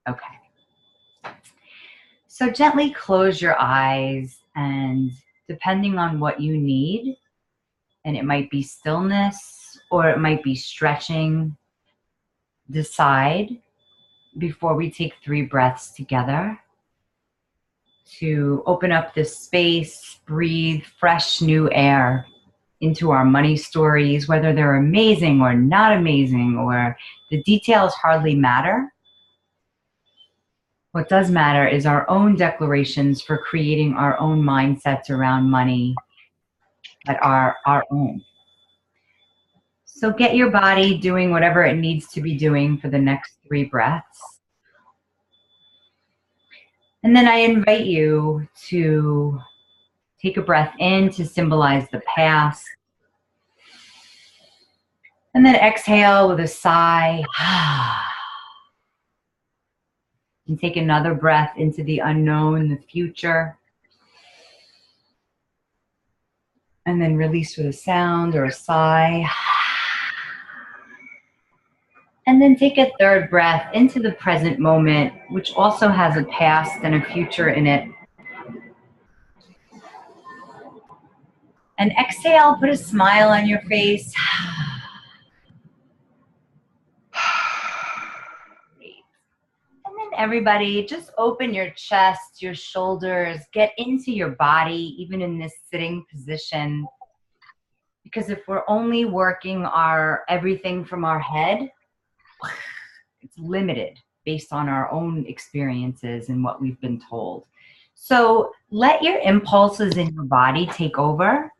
Okay. So gently close your eyes, and depending on what you need, and it might be stillness or it might be stretching, decide before we take 3 breaths together to open up this space, breathe fresh new air into our money stories, whether they're amazing or not amazing, or the details hardly matter. What does matter is our own declarations for creating our own mindsets around money that are our own. So get your body doing whatever it needs to be doing for the next 3 breaths. And then I invite you to take a breath in to symbolize the past. And then exhale with a sigh. And take another breath into the unknown, the future. And then release with a sound or a sigh. And then take a 3rd breath into the present moment, which also has a past and a future in it. And exhale, put a smile on your face. And then everybody, just open your chest, your shoulders, get into your body, even in this sitting position. Because if we're only working our everything from our head, it's limited based on our own experiences and what we've been told. So let your impulses in your body take over.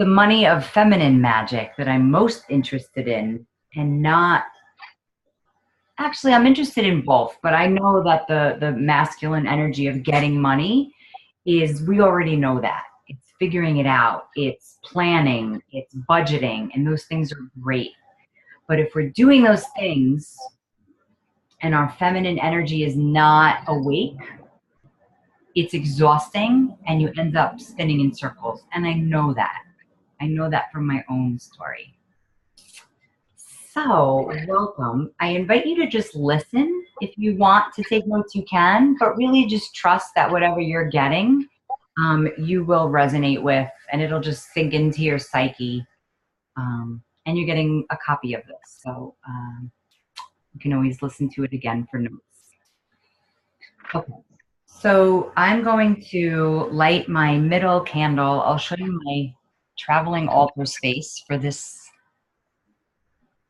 The money of feminine magic that I'm most interested in, and not, actually I'm interested in both, but I know that the masculine energy of getting money is, we already know that. It's figuring it out, it's planning, it's budgeting, and those things are great. But if we're doing those things and our feminine energy is not awake, it's exhausting and you end up spinning in circles. And I know that. I know that from my own story. So, welcome. I invite you to just listen. If you want to take notes, you can, but really just trust that whatever you're getting, you will resonate with, and it'll just sink into your psyche. And you're getting a copy of this, so you can always listen to it again for notes. Okay, so I'm going to light my middle candle. I'll show you my traveling altar space for this.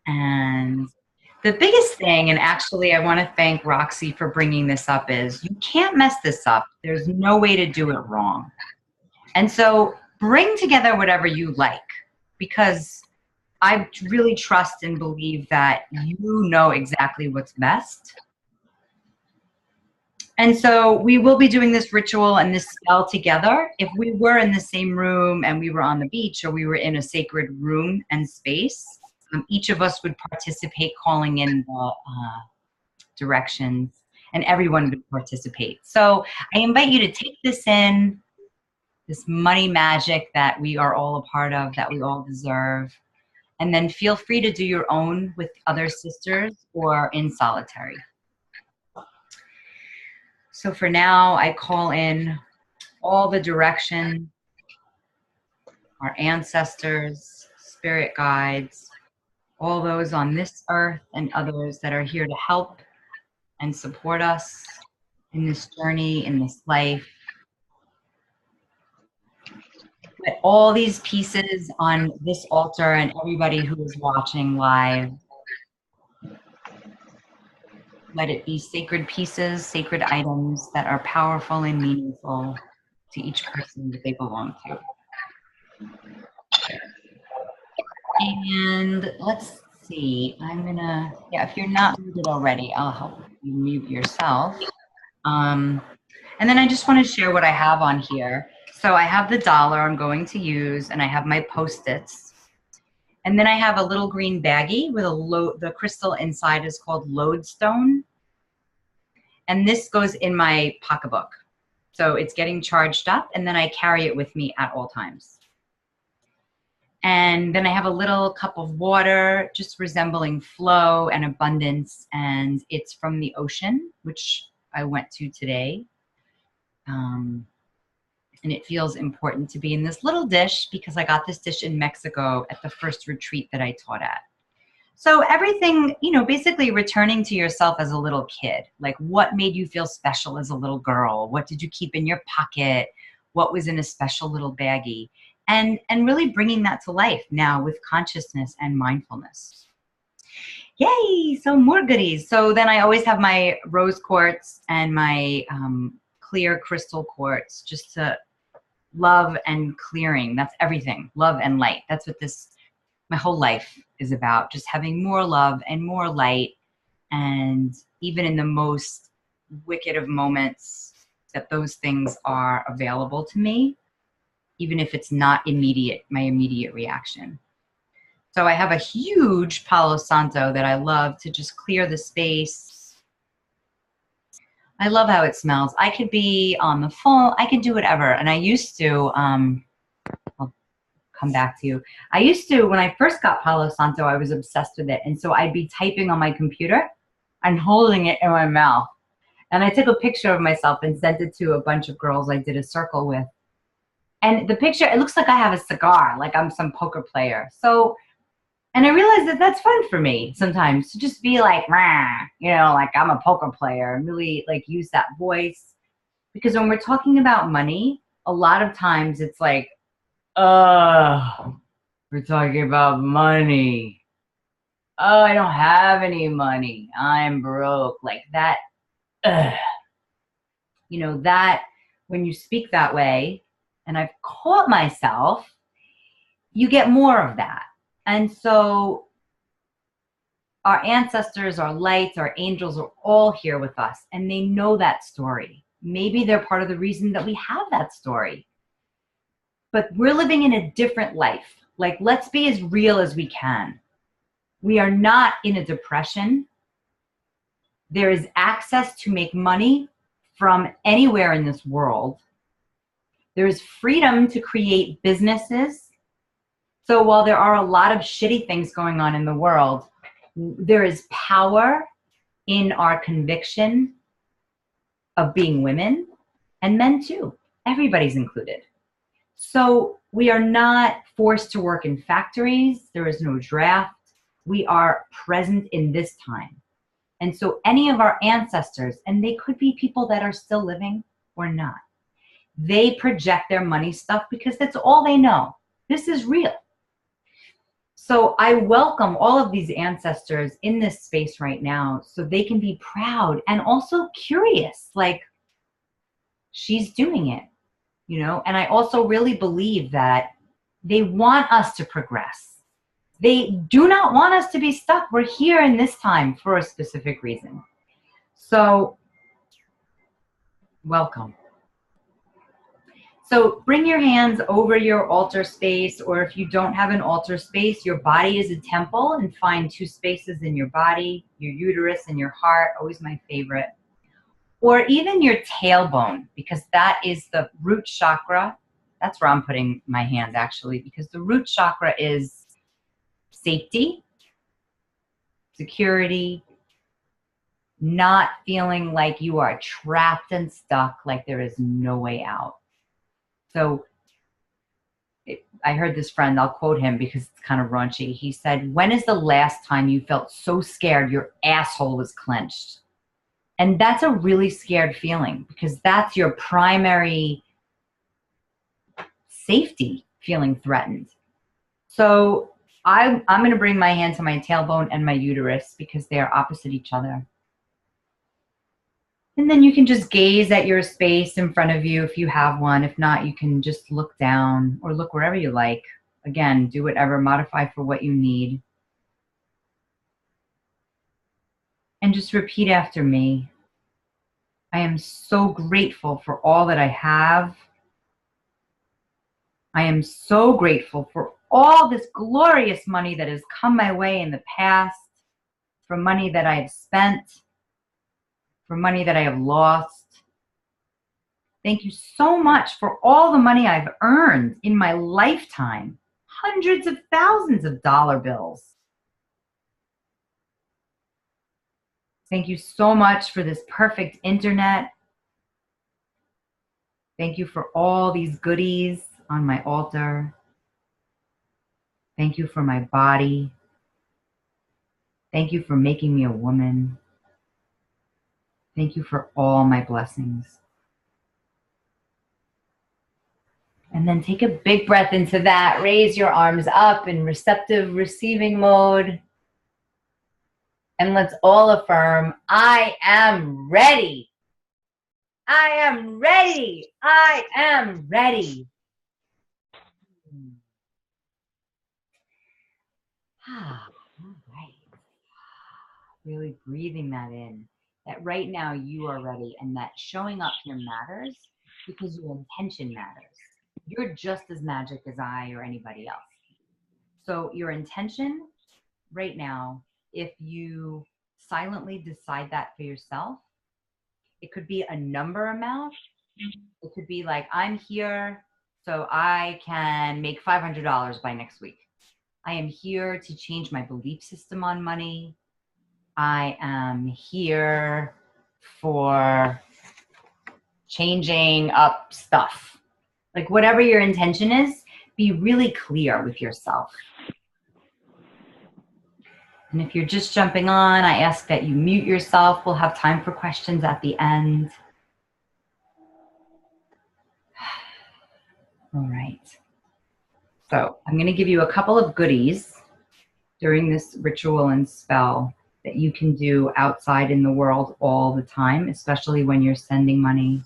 And the biggest thing, and actually I want to thank Roxy for bringing this up, is you can't mess this up. There's no way to do it wrong. And so bring together whatever you like, because I really trust and believe that you know exactly what's best. And so we will be doing this ritual and this spell together. If we were in the same room and we were on the beach, or we were in a sacred room and space, each of us would participate, calling in the directions, and everyone would participate. So I invite you to take this in, this money magic that we are all a part of, that we all deserve. And then feel free to do your own with other sisters or in solitary. So for now, I call in all the direction, our ancestors, spirit guides, all those on this earth and others that are here to help and support us in this journey, in this life. Put all these pieces on this altar, and everybody who is watching live, let it be sacred pieces, sacred items that are powerful and meaningful to each person that they belong to. And let's see, I'm gonna, if you're not muted already, I'll help you mute yourself. And then I just want to share what I have on here. So I have the dollar I'm going to use, and I have my Post-its. And then I have a little green baggie with the crystal inside is called lodestone. And this goes in my pocketbook. So it's getting charged up, and then I carry it with me at all times. And then I have a little cup of water, just resembling flow and abundance. And it's from the ocean, which I went to today. And it feels important to be in this little dish because I got this dish in Mexico at the first retreat that I taught at. So everything, basically returning to yourself as a little kid, like what made you feel special as a little girl? What did you keep in your pocket? What was in a special little baggie? And really bringing that to life now with consciousness and mindfulness. Yay, so more goodies. So then I always have my rose quartz and my clear crystal quartz just to love and clearing. That's everything, love and light. That's what my whole life is about, just having more love and more light. And even in the most wicked of moments, that those things are available to me, even if it's not my immediate reaction. So I have a huge Palo Santo that I love to just clear the space. I love how it smells. I could be on the phone. I could do whatever. And I used to, I'll come back to you. I used to, when I first got Palo Santo, I was obsessed with it. And so I'd be typing on my computer and holding it in my mouth. And I took a picture of myself and sent it to a bunch of girls I did a circle with. And the picture, it looks like I have a cigar, like I'm some poker player. So, and I realized that that's fun for me sometimes to just be like, rah, like I'm a poker player and really like use that voice. Because when we're talking about money, a lot of times it's like, we're talking about money. Oh, I don't have any money. I'm broke. Like that, that when you speak that way, and I've caught myself, you get more of that. And so our ancestors, our lights, our angels are all here with us, and they know that story. Maybe they're part of the reason that we have that story. But we're living in a different life. Like, let's be as real as we can. We are not in a depression. There is access to make money from anywhere in this world. There is freedom to create businesses. So while there are a lot of shitty things going on in the world, there is power in our conviction of being women and men too. Everybody's included. So we are not forced to work in factories. There is no draft. We are present in this time. And so any of our ancestors, and they could be people that are still living or not, they project their money stuff because that's all they know. This is real. So I welcome all of these ancestors in this space right now so they can be proud and also curious, like, she's doing it, And I also really believe that they want us to progress. They do not want us to be stuck. We're here in this time for a specific reason. So welcome. So bring your hands over your altar space, or if you don't have an altar space, your body is a temple, and find 2 spaces in your body, your uterus and your heart, always my favorite. Or even your tailbone, because that is the root chakra. That's where I'm putting my hand actually, because the root chakra is safety, security, not feeling like you are trapped and stuck, like there is no way out. So I heard this friend, I'll quote him because it's kind of raunchy. He said, when is the last time you felt so scared your asshole was clenched? And that's a really scared feeling because that's your primary safety feeling threatened. So I'm going to bring my hand to my tailbone and my uterus because they are opposite each other. And then you can just gaze at your space in front of you if you have one. If not, you can just look down or look wherever you like. Again, do whatever, modify for what you need. And just repeat after me. I am so grateful for all that I have. I am so grateful for all this glorious money that has come my way in the past, for money that I have spent, for money that I have lost. Thank you so much for all the money I've earned in my lifetime. hundreds of thousands of dollar bills. Thank you so much for this perfect internet. Thank you for all these goodies on my altar. Thank you for my body. Thank you for making me a woman. Thank you for all my blessings. And then take a big breath into that. Raise your arms up in receptive receiving mode. And let's all affirm, I am ready. I am ready. I am ready. All right. Really breathing that in. That right now you are ready and that showing up here matters because your intention matters. You're just as magic as I or anybody else. So your intention right now, if you silently decide that for yourself, it could be a number amount. It could be like, I'm here so I can make $500 by next week. I am here to change my belief system on money. I am here for changing up stuff. Like whatever your intention is, be really clear with yourself. And if you're just jumping on, I ask that you mute yourself. We'll have time for questions at the end. All right. So I'm going to give you a couple of goodies during this ritual and spell that you can do outside in the world all the time, especially when you're sending money.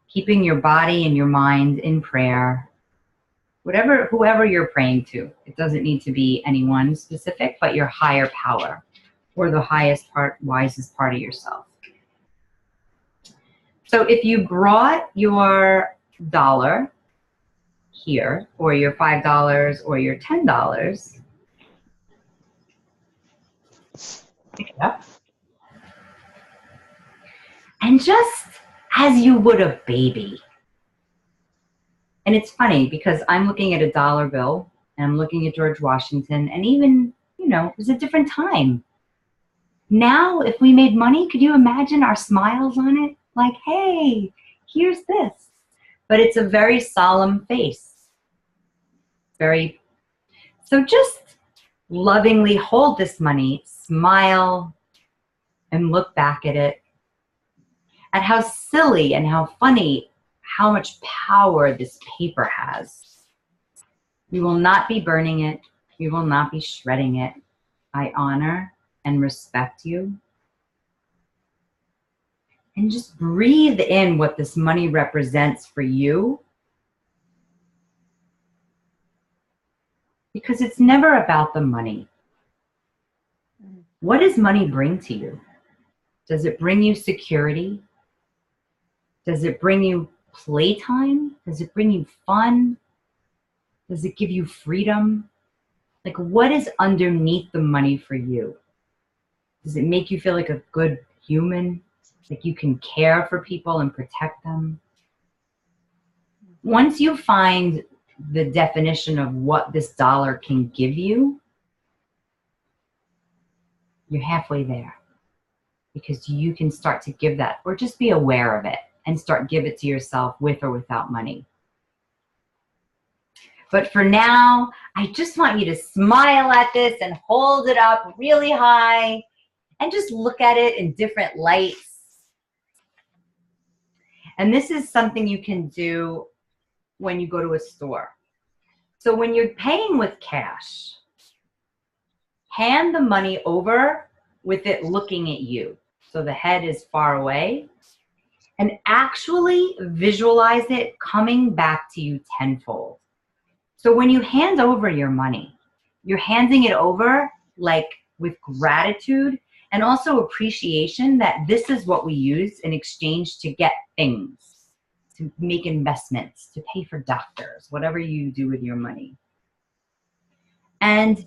Keeping your body and your mind in prayer. Whoever you're praying to. It doesn't need to be anyone specific, but your higher power or the highest part, wisest part of yourself. So if you brought your dollar here, or your $5 or your $10, pick it up. And just as you would a baby. And it's funny because I'm looking at a dollar bill and I'm looking at George Washington, and even, it was a different time. Now, if we made money, could you imagine our smiles on it? Like, hey, here's this. But it's a very solemn face. So just lovingly hold this money, smile, and look back at it. At how silly and how funny, how much power this paper has. You will not be burning it. You will not be shredding it. I honor and respect you. And just breathe in what this money represents for you. Because it's never about the money. What does money bring to you? Does it bring you security? Does it bring you playtime? Does it bring you fun? Does it give you freedom? Like, what is underneath the money for you? Does it make you feel like a good human? Like you can care for people and protect them? Once you find the definition of what this dollar can give you, you're halfway there. Because you can start to give that, or just be aware of it and start give it to yourself with or without money. But for now, I just want you to smile at this and hold it up really high and just look at it in different lights. And this is something you can do when you go to a store. So when you're paying with cash, hand the money over with it looking at you. So the head is far away. And actually visualize it coming back to you tenfold. So when you hand over your money, you're handing it over like with gratitude and also appreciation that this is what we use in exchange to get things, to make investments, to pay for doctors, whatever you do with your money. And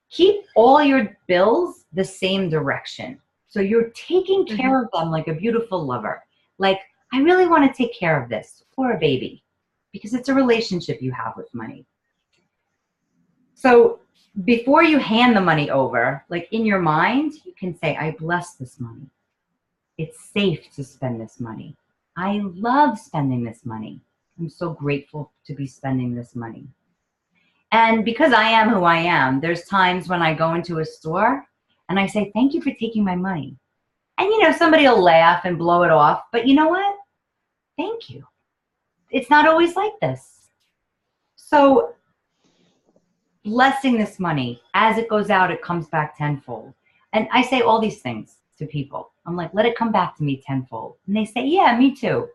keep all your bills the same direction. So you're taking care of them like a beautiful lover. Like, I really want to take care of this, or a baby, because it's a relationship you have with money. So before you hand the money over, like in your mind, you can say, I bless this money. It's safe to spend this money. I love spending this money. I'm so grateful to be spending this money. And because I am who I am, there's times when I go into a store and I say, thank you for taking my money. And somebody will laugh and blow it off, but you know what? Thank you. It's not always like this. So blessing this money, as it goes out, it comes back tenfold. And I say all these things to people. I'm like, let it come back to me tenfold. And they say, yeah, me too.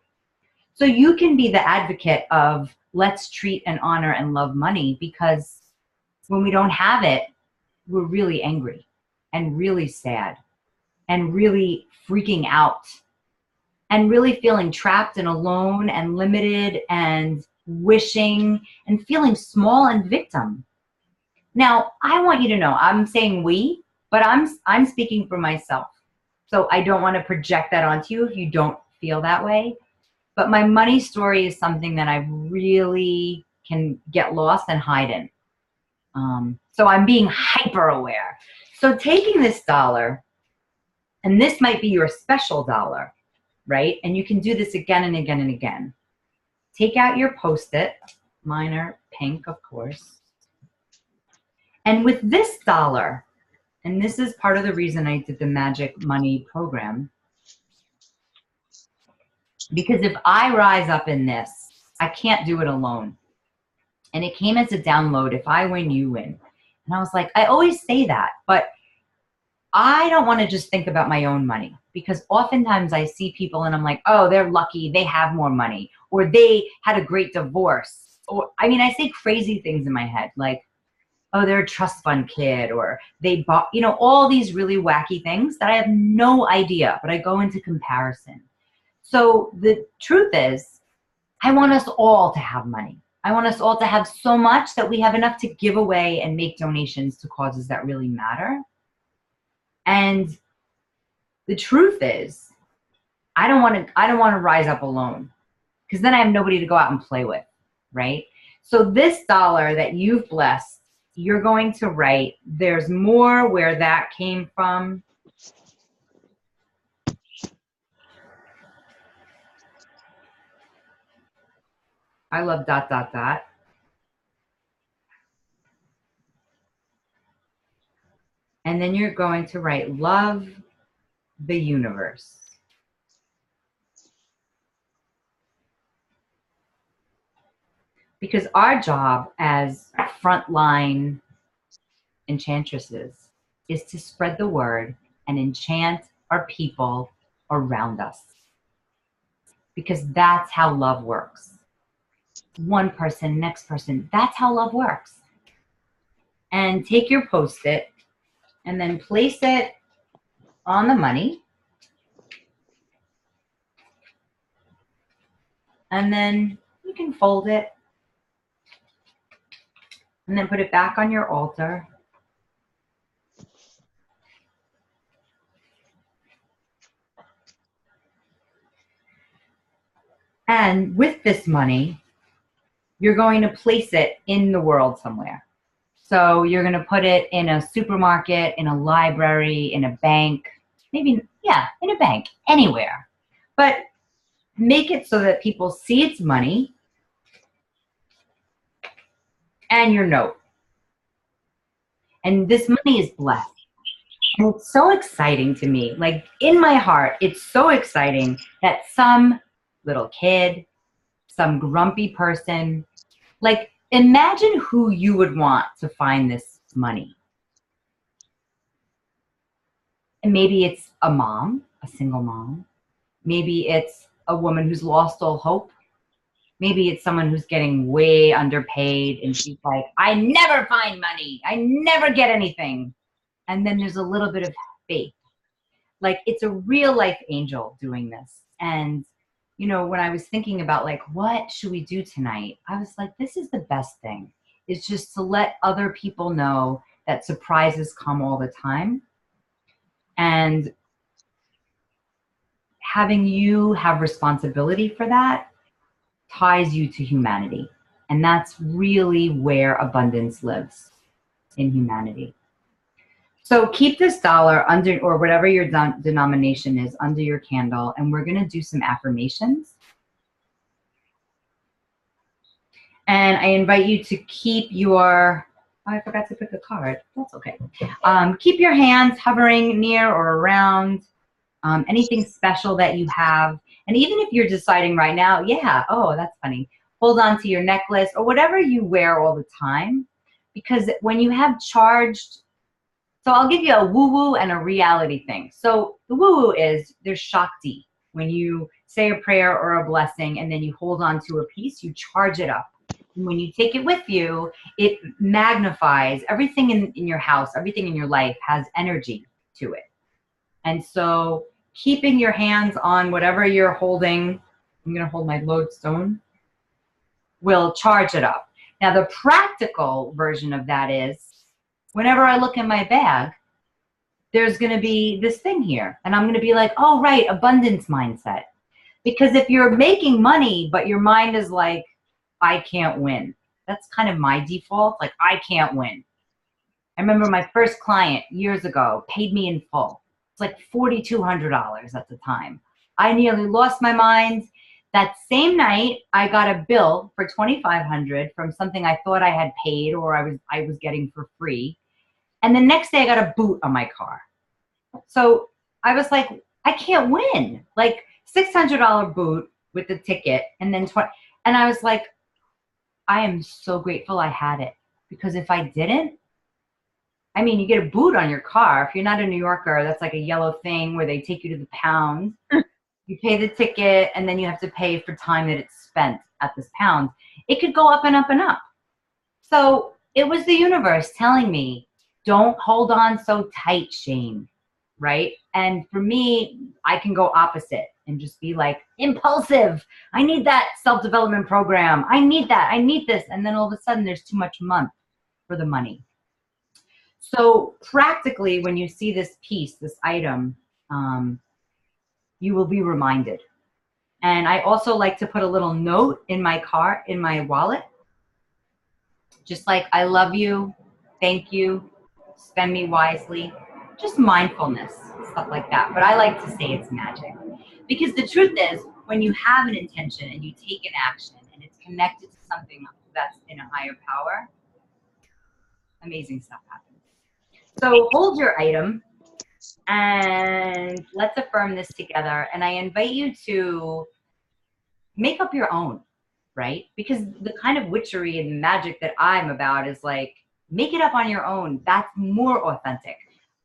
So you can be the advocate of let's treat and honor and love money, because when we don't have it, we're really angry and really sad and really freaking out and really feeling trapped and alone and limited and wishing and feeling small and victim. Now, I want you to know, I'm saying we, but I'm speaking for myself. So I don't want to project that onto you if you don't feel that way. But my money story is something that I really can get lost and hide in. So I'm being hyper aware. So taking this dollar, and this might be your special dollar, right? And you can do this again and again and again. Take out your Post-it. Mine are pink, of course. And with this dollar, and this is part of the reason I did the Magic Money program, because if I rise up in this, I can't do it alone. And it came as a download, if I win, you win. And I was like, I always say that, but I don't want to just think about my own money, because oftentimes I see people and I'm like, oh, they're lucky, they have more money, or they had a great divorce. Or, I mean, I say crazy things in my head, like, oh, they're a trust fund kid, or they bought, all these really wacky things that I have no idea, but I go into comparison. So the truth is, I want us all to have money. I want us all to have so much that we have enough to give away and make donations to causes that really matter. And the truth is, I don't want to rise up alone, because then I have nobody to go out and play with, right? So this dollar that you've blessed, you're going to write, there's more where that came from. I love ... And then you're going to write, love the universe. Because our job as frontline enchantresses is to spread the word and enchant our people around us. Because that's how love works. One person, next person, that's how love works. And take your Post-it and then place it on the money. And then you can fold it and then put it back on your altar. And with this money, you're going to place it in the world somewhere. So you're going to put it in a supermarket, in a library, in a bank, maybe, yeah, in a bank, anywhere. But make it so that people see it's money and your note. And this money is blessed. And it's so exciting to me. Like, in my heart, it's so exciting that some little kid, some grumpy person, like, imagine who you would want to find this money. And maybe it's a mom, a single mom. Maybe it's a woman who's lost all hope. Maybe it's someone who's getting way underpaid and she's like, I never find money. I never get anything. And then there's a little bit of faith. Like, it's a real life angel doing this. And, when I was thinking about, like, what should we do tonight? I was like, this is the best thing. It's just to let other people know that surprises come all the time. And having you have responsibility for that ties you to humanity. And that's really where abundance lives. in humanity. So keep this dollar under, or whatever your denomination is, under your candle, and we're going to do some affirmations. And I invite you to keep your, oh, I forgot to pick a card. That's okay. Keep your hands hovering near or around anything special that you have. And even if you're deciding right now, yeah, oh, that's funny, hold on to your necklace or whatever you wear all the time. Because when you have charged, so I'll give you a woo-woo and a reality thing. So the woo-woo is there's Shakti. When you say a prayer or a blessing and then you hold on to a piece, you charge it up. And when you take it with you, it magnifies everything in your house, everything in your life has energy to it. And so keeping your hands on whatever you're holding, I'm going to hold my lodestone, will charge it up. Now, the practical version of that is whenever I look in my bag, there's going to be this thing here. And I'm going to be like, oh, right, abundance mindset. Because if you're making money, but your mind is like, I can't win. That's kind of my default. Like, I can't win. I remember my first client years ago paid me in full. It's like $4,200 at the time. I nearly lost my mind. That same night, I got a bill for $2,500 from something I thought I had paid or I was getting for free. And the next day, I got a boot on my car. So I was like, I can't win. Like $600 boot with the ticket, and then and I was like, I am so grateful I had it, because if I didn't, I mean, you get a boot on your car. If you're not a New Yorker, that's like a yellow thing where they take you to the pound. You pay the ticket, and then you have to pay for time that it's spent at this pound. It could go up and up and up. So it was the universe telling me, don't hold on so tight, Shane, right? And for me, I can go opposite and just be like, impulsive. I need that self-development program. I need that. I need this. And then all of a sudden, there's too much month for the money. So practically, when you see this piece, this item, you will be reminded. And I also like to put a little note in my car, in my wallet, just like, I love you, thank you, spend me wisely, just mindfulness, stuff like that. But I like to say it's magic, because the truth is, when you have an intention and you take an action and it's connected to something that's in a higher power, amazing stuff happens. So hold your item and let's affirm this together. And I invite you to make up your own, right? Because the kind of witchery and magic that I'm about is like, make it up on your own. That's more authentic.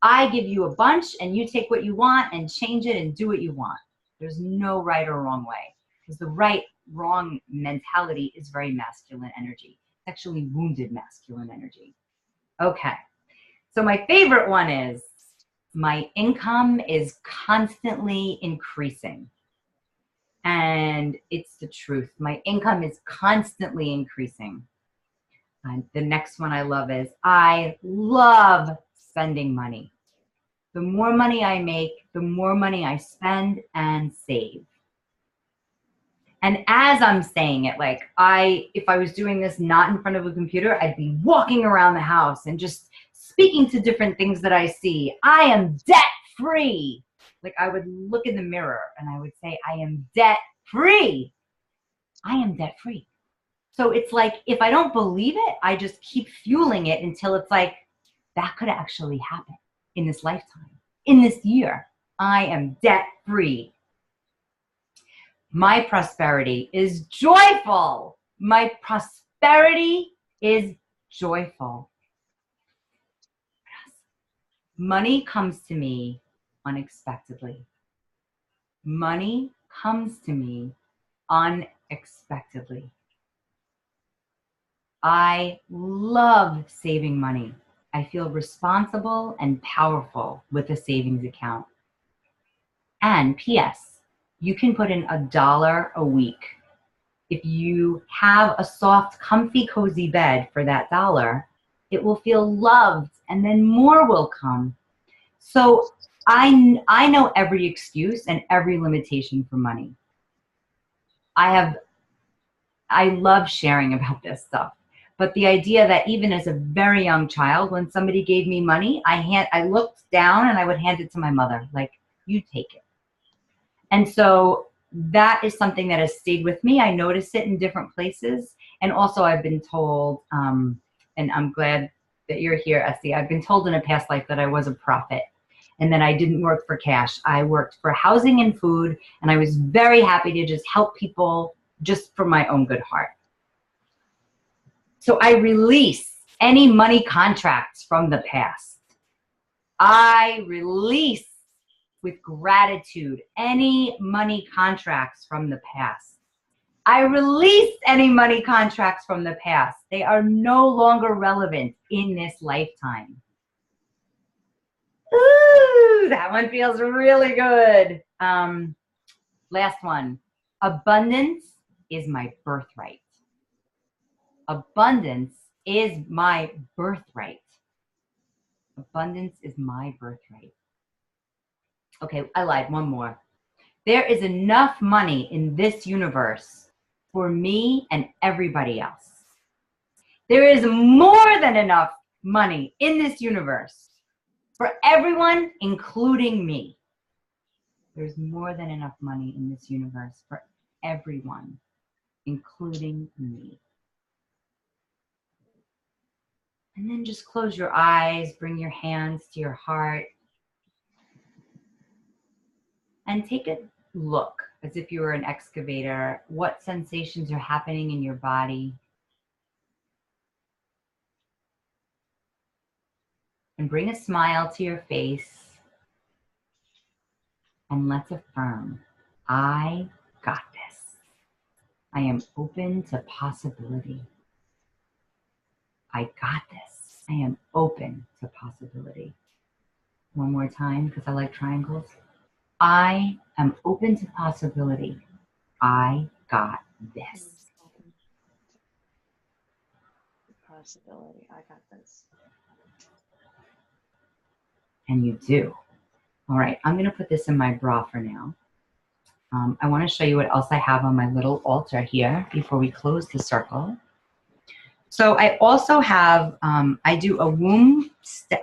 I give you a bunch and you take what you want and change it and do what you want. There's no right or wrong way, because the right, wrong mentality is very masculine energy. It's actually wounded masculine energy. Okay. So my favorite one is, my income is constantly increasing. And it's the truth. My income is constantly increasing. And the next one I love is, I love spending money. The more money I make, the more money I spend and save. And as I'm saying it, like if I was doing this not in front of a computer, I'd be walking around the house and just speaking to different things that I see. I am debt free. Like I would look in the mirror and I would say, I am debt free. I am debt free. So it's like, if I don't believe it, I just keep fueling it until it's like, that could actually happen in this lifetime, in this year. I am debt free. My prosperity is joyful. My prosperity is joyful. Money comes to me unexpectedly. Money comes to me unexpectedly. I love saving money. I feel responsible and powerful with a savings account. And P.S., you can put in $1 a week. If you have a soft, comfy, cozy bed for that $1, it will feel loved, and then more will come. So I know every excuse and every limitation for money. I love sharing about this stuff, But the idea that even as a very young child, when somebody gave me money, I looked down and I would hand it to my mother, like, you take it. And so that is something that has stayed with me. I notice it in different places. And also I've been told, and I'm glad that you're here, Essie, I've been told in a past life that I was a prophet and that I didn't work for cash. I worked for housing and food, and I was very happy to just help people just for my own good heart. So I release any money contracts from the past. I release with gratitude any money contracts from the past. I release any money contracts from the past. They are no longer relevant in this lifetime. Ooh, that one feels really good. Last one. Abundance is my birthright. Abundance is my birthright. Abundance is my birthright. Okay, I lied. One more. There is enough money in this universe for me and everybody else. There is more than enough money in this universe for everyone, including me. There's more than enough money in this universe for everyone, including me. And then just close your eyes, bring your hands to your heart, and take a look as if you were an excavator. What sensations are happening in your body? And bring a smile to your face. And let's affirm, I got this. I am open to possibility. I got this. I am open to possibility. One more time, because I like triangles. I am open to possibility. I got this. Possibility. I got this. And you do. All right, I'm going to put this in my bra for now. I want to show you what else I have on my little altar here before we close the circle. So I also have, I do a womb,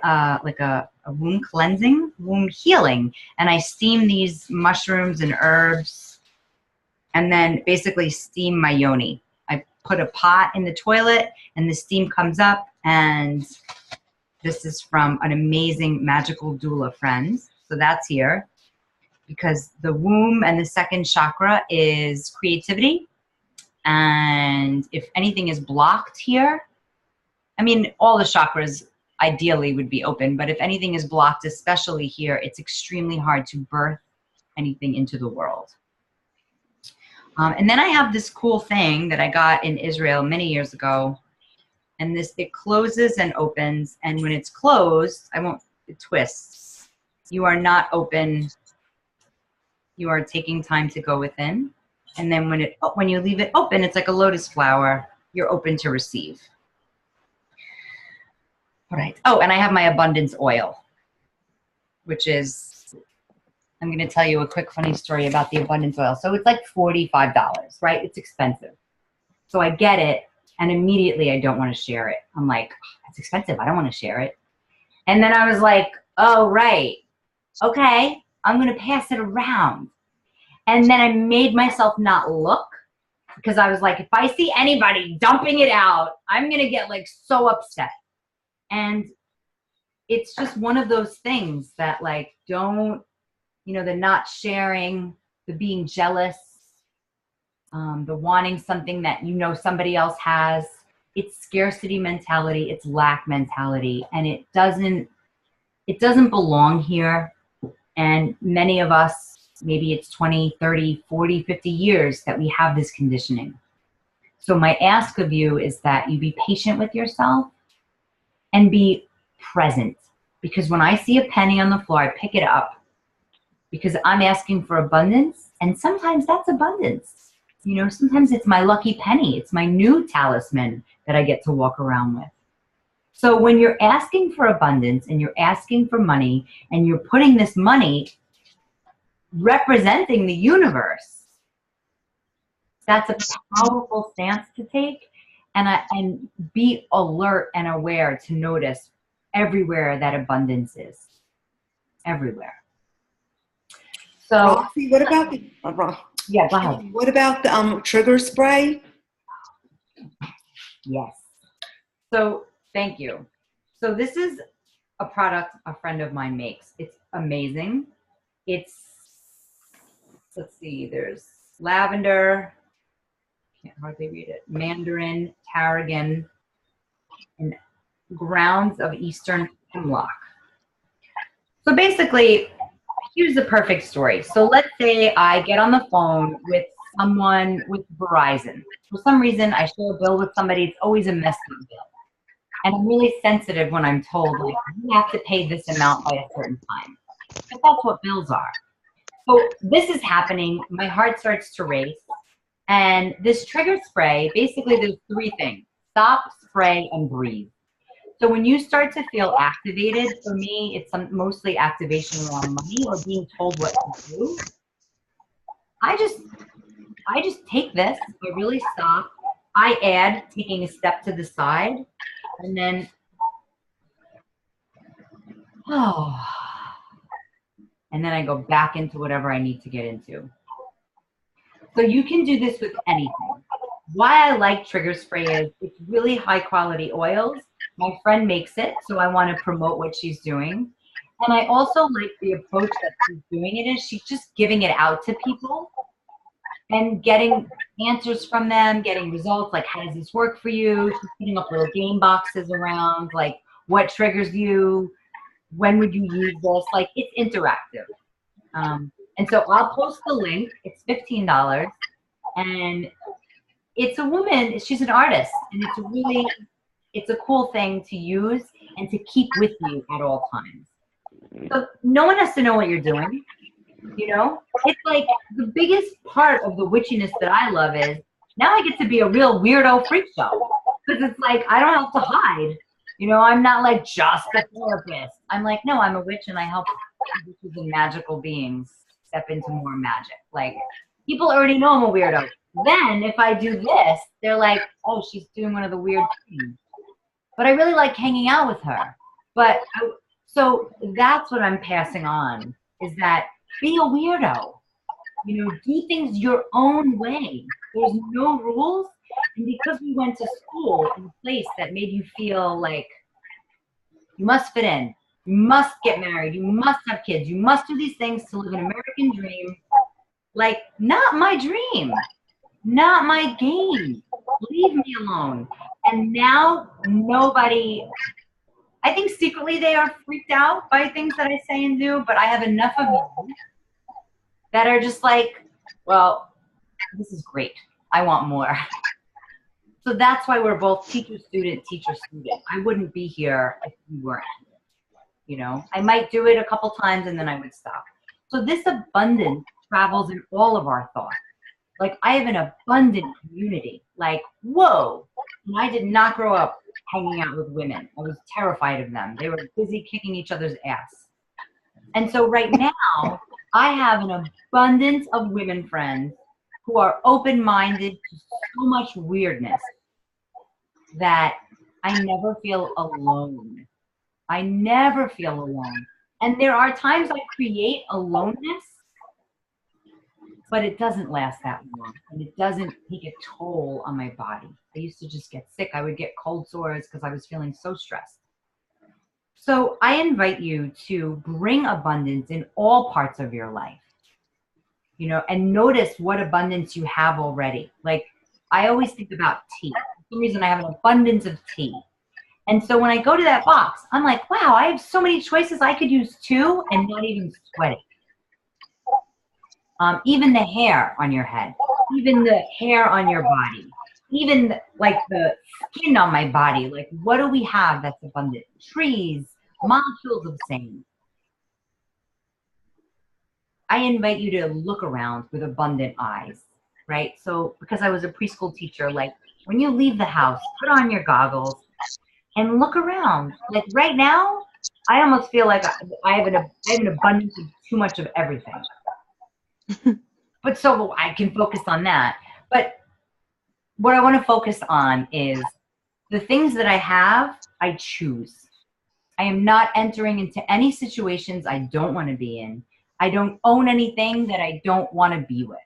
like a womb cleansing, womb healing, and I steam these mushrooms and herbs and then basically steam my yoni. I put a pot in the toilet and the steam comes up, and this is from an amazing magical doula friend. So that's here because the womb and the second chakra is creativity. And if anything is blocked here, I mean, all the chakras ideally would be open, but if anything is blocked, especially here, it's extremely hard to birth anything into the world. And then I have this cool thing that I got in Israel many years ago. And it closes and opens. And when it's closed, it twists. You are not open. You are taking time to go within. And then when you leave it open, it's like a lotus flower. You're open to receive. All right. Oh, and I have my abundance oil, which is, I'm going to tell you a quick funny story about the abundance oil. So it's like $45, right? It's expensive. So I get it, and immediately I don't want to share it. I'm like, oh, it's expensive. I don't want to share it. And then I was like, oh, right. Okay, I'm going to pass it around. And then I made myself not look, because I was like, if I see anybody dumping it out, I'm going to get like so upset. And it's just one of those things that like don't, the not sharing, the being jealous, the wanting something that somebody else has. It's scarcity mentality, it's lack mentality, and it doesn't belong here. And many of us, maybe it's 20, 30, 40, 50 years that we have this conditioning. So my ask of you is that you be patient with yourself and be present. Because when I see a penny on the floor, I pick it up because I'm asking for abundance. And sometimes that's abundance. Sometimes it's my lucky penny. It's my new talisman that I get to walk around with. So when you're asking for abundance and you're asking for money and you're putting this money representing the universe, that's a powerful stance to take. and be alert and aware to notice everywhere that abundance is. Everywhere. So Roxy, what about the yeah, go ahead. what about the trigger spray? Yes. So thank you. So this is a product a friend of mine makes. It's amazing. It's, let's see, there's lavender, can't hardly read it, mandarin, tarragon, and grounds of eastern hemlock. So basically, here's the perfect story. So let's say I get on the phone with someone with Verizon. For some reason, I share a bill with somebody. It's always a messed up bill. And I'm really sensitive when I'm told, like, you have to pay this amount by a certain time. But that's what bills are. So this is happening. My heart starts to race. And this trigger spray, basically there's three things: stop, spray, and breathe. So when you start to feel activated, for me, it's mostly activation around money or being told what to do. I just take this, I really stop. I add taking a step to the side, and then, and then I go back into whatever I need to get into. So you can do this with anything. Why I like trigger spray is it's really high quality oils. My friend makes it, so I want to promote what she's doing. And I also like the approach that she's doing it is she's just giving it out to people and getting answers from them, getting results, like, how does this work for you? She's putting up little game boxes around, like, what triggers you? When would you use this? Like, it's interactive. And so I'll post the link. It's $15. And it's a woman, she's an artist. And it's a cool thing to use and to keep with you at all times. So no one has to know what you're doing. You know, it's like the biggest part of the witchiness that I love is now I get to be a real weirdo freak show, because it's like I don't have to hide. You know, I'm not like just a therapist. I'm like, no, I'm a witch and I help witches and magical beings step into more magic. Like, people already know I'm a weirdo. Then if I do this, they're like, oh, she's doing one of the weird things. But I really like hanging out with her. So that's what I'm passing on, is that be a weirdo. You know, do things your own way. There's no rules. And because we went to school in a place that made you feel like you must fit in, you must get married, you must have kids, you must do these things to live an American dream. Like, not my dream, not my game. Leave me alone. And now nobody, I think secretly they are freaked out by things that I say and do, but I have enough of you that are just like, well, this is great. I want more. So that's why we're both teacher-student, teacher-student. I wouldn't be here if you weren't. You know, I might do it a couple times and then I would stop. So this abundance travels in all of our thoughts. Like, I have an abundant community. Like, whoa. And I did not grow up hanging out with women. I was terrified of them. They were busy kicking each other's ass. And so right now, I have an abundance of women friends who are open-minded to so much weirdness that I never feel alone. I never feel alone. And there are times I create aloneness, but it doesn't last that long, and it doesn't take a toll on my body. I used to just get sick. I would get cold sores because I was feeling so stressed. So I invite you to bring abundance in all parts of your life, you know, and notice what abundance you have already. Like, I always think about tea. For some reason, I have an abundance of tea. And so when I go to that box, I'm like, wow, I have so many choices I could use too, and not even sweating. Even the hair on your head, even the hair on your body, even like the skin on my body. Like, what do we have that's abundant? Trees, molecules of same. I invite you to look around with abundant eyes, right? So because I was a preschool teacher, like, when you leave the house, put on your goggles and look around. Like, right now, I almost feel like I have an abundance of too much of everything. But so I can focus on that. But what I want to focus on is The things that I have, I choose. I am not entering into any situations I don't want to be in. I don't own anything that I don't want to be with.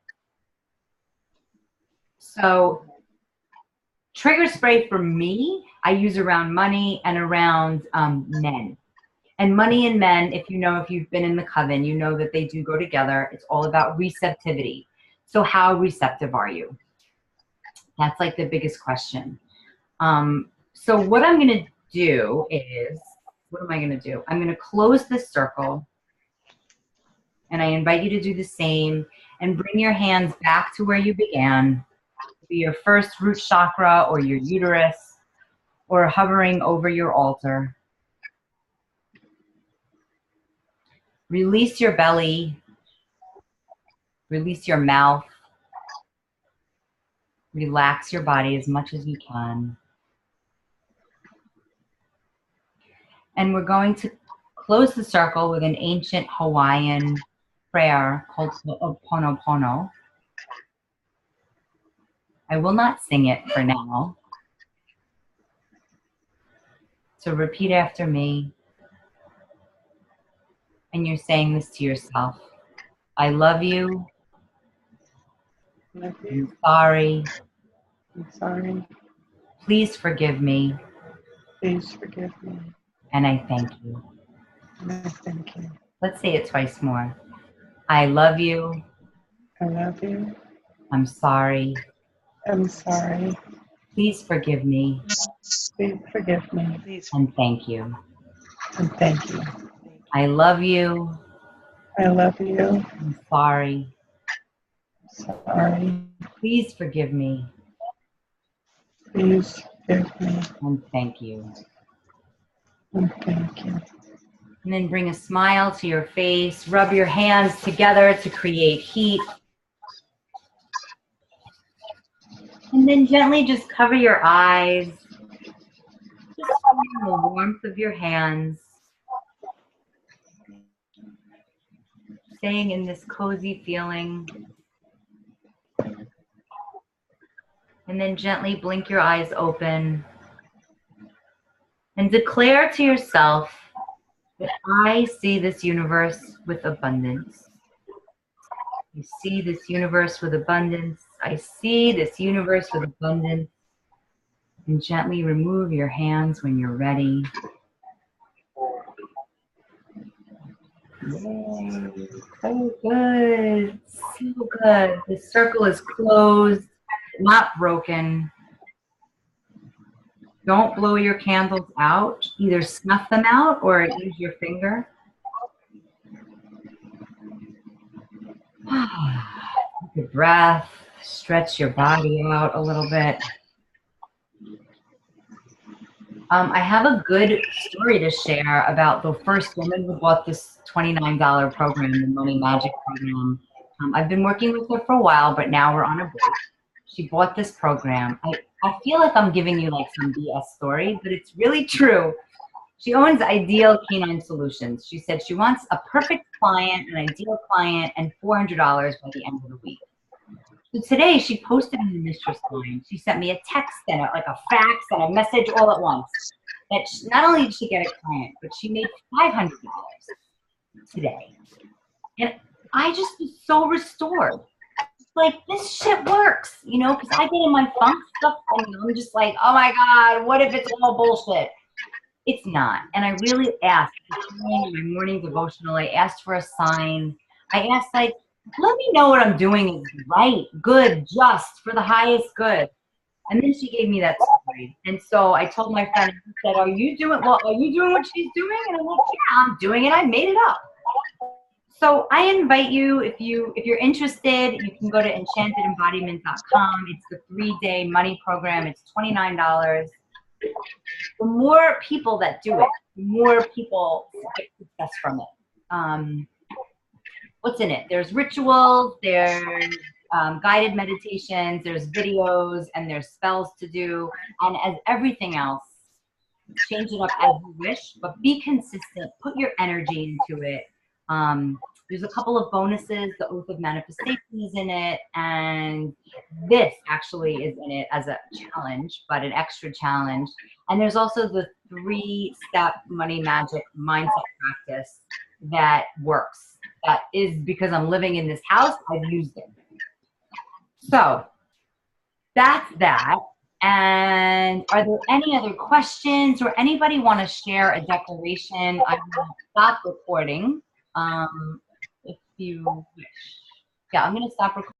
So trigger spray for me, I use around money and around men. And money and men, if you've been in the coven, you know that they do go together. It's all about receptivity. So how receptive are you? That's like the biggest question. So what I'm going to do is, what am I going to do? I'm going to close this circle. And I invite you to do the same and bring your hands back to where you began. Be your first root chakra or your uterus or hovering over your altar. Release your belly. Release your mouth. Relax your body as much as you can. And we're going to close the circle with an ancient Hawaiian prayer called Ho'oponopono. I will not sing it for now. So repeat after me. And you're saying this to yourself. I love you. I'm sorry. I'm sorry. Please forgive me. Please forgive me. And I thank you. And I thank you. Let's say it twice more. I love you. I love you. I'm sorry. I'm sorry. Please forgive me. Please forgive me. And thank you. And thank you. I love you. I love you. I'm sorry. Sorry. Please forgive me. Please forgive me. And thank you. And thank you. And then bring a smile to your face. Rub your hands together to create heat. And then gently just cover your eyes. Just feeling the warmth of your hands. Staying in this cozy feeling. And then gently blink your eyes open. And declare to yourself that I see this universe with abundance. I see this universe with abundance. I see this universe with abundance. And gently remove your hands when you're ready. Yay, so good, so good. The circle is closed, not broken. Don't blow your candles out. Either snuff them out or use your finger. Take a breath, stretch your body out a little bit. I have a good story to share about the first woman who bought this $29 program, the Money Magic program. I've been working with her for a while, but now we're on a break. She bought this program. I feel like I'm giving you like some BS story, but it's really true. She owns Ideal Canine Solutions. She said she wants a perfect client, an ideal client, and $400 by the end of the week. So today she posted in the mistress line. She sent me a text and like a fax and a message all at once. That not only did she get a client, but she made $500 today. And I just was so restored. Like, this shit works, you know, because I get in my funk stuff and I'm just like, oh my God, what if it's all bullshit? It's not. And I really asked, in my morning devotional, I asked for a sign. I asked, like, let me know what I'm doing is right, good, just, for the highest good. And then she gave me that story. And so I told my friend, I said, are you doing what she's doing? And I'm like, yeah, I'm doing it. I made it up. So I invite you, if you're interested, you can go to enchantedembodiment.com. It's the 3-day money program. It's $29. The more people that do it, the more people get success from it. What's in it? There's rituals, there's guided meditations, there's videos, and there's spells to do. And as everything else, change it up as you wish, but be consistent. Put your energy into it. There's a couple of bonuses. The Oath of Manifestation is in it, and this actually is in it as a challenge, but an extra challenge. And there's also the 3-step money magic mindset practice that works. That is because I'm living in this house, I've used it. So that's that. And are there any other questions or anybody want to share a declaration? I will stop recording if you wish. Yeah, I'm going to stop recording.